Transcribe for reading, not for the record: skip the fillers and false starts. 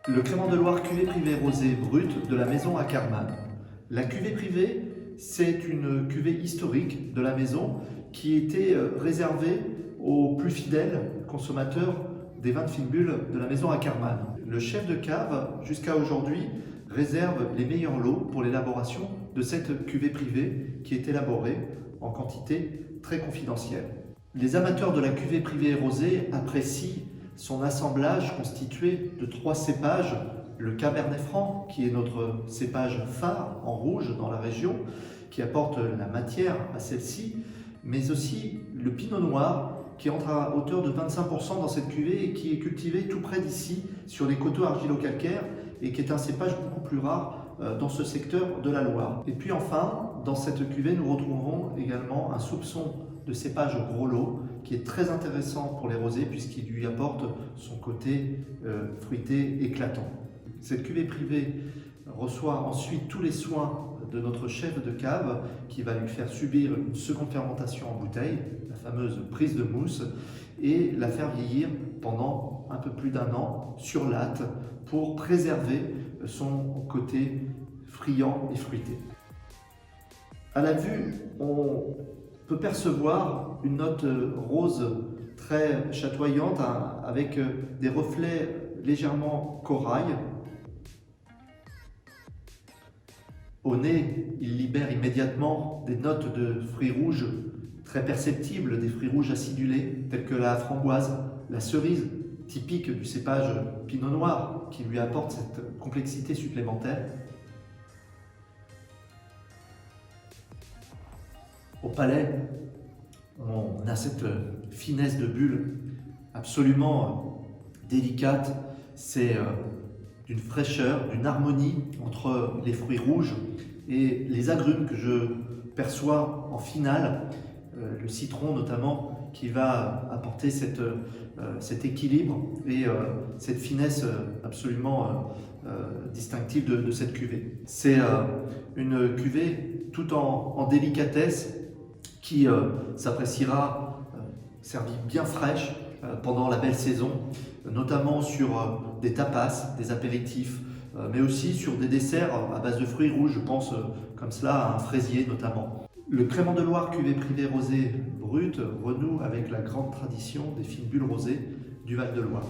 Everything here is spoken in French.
Le Crémant de Loire cuvée privée rosée brute de la maison à Carman. La cuvée privée, c'est une cuvée historique de la maison qui était réservée aux plus fidèles consommateurs des vins de fine bulle de la maison à Carman. Le chef de cave, jusqu'à aujourd'hui, réserve les meilleurs lots pour l'élaboration de cette cuvée privée qui est élaborée en quantité très confidentielle. Les amateurs de la cuvée privée rosée apprécient son assemblage constitué de 3 cépages, le Cabernet Franc, qui est notre cépage phare en rouge dans la région, qui apporte la matière à celle-ci, mais aussi le Pinot Noir, qui entre à hauteur de 25% dans cette cuvée et qui est cultivé tout près d'ici, sur les coteaux argilo-calcaires, et qui est un cépage beaucoup plus rare dans ce secteur de la Loire. Et puis enfin, dans cette cuvée, nous retrouverons également un soupçon de cépage gros lot, qui est très intéressant pour les rosés puisqu'il lui apporte son côté fruité éclatant. Cette cuvée privée reçoit ensuite tous les soins de notre chef de cave qui va lui faire subir une seconde fermentation en bouteille, la fameuse prise de mousse, et la faire vieillir pendant un peu plus d'1 an sur latte pour préserver son côté friand et fruité. À la vue, on peut percevoir une note rose très chatoyante avec des reflets légèrement corail. Au nez, il libère immédiatement des notes de fruits rouges très perceptibles, des fruits rouges acidulés tels que la framboise, la cerise, typique du cépage Pinot Noir qui lui apporte cette complexité supplémentaire. Au palais, on a cette finesse de bulle absolument délicate. C'est d'une fraîcheur, d'une harmonie entre les fruits rouges et les agrumes que je perçois en finale, le citron notamment, qui va apporter cet équilibre et cette finesse absolument distinctive de cette cuvée. C'est une cuvée tout en délicatesse qui s'appréciera servie bien fraîche pendant la belle saison, notamment sur des tapas, des apéritifs, mais aussi sur des desserts à base de fruits rouges, je pense comme cela à un fraisier notamment. Le Crémant de Loire cuvée privée rosée brute renoue avec la grande tradition des fines bulles rosées du Val de Loire.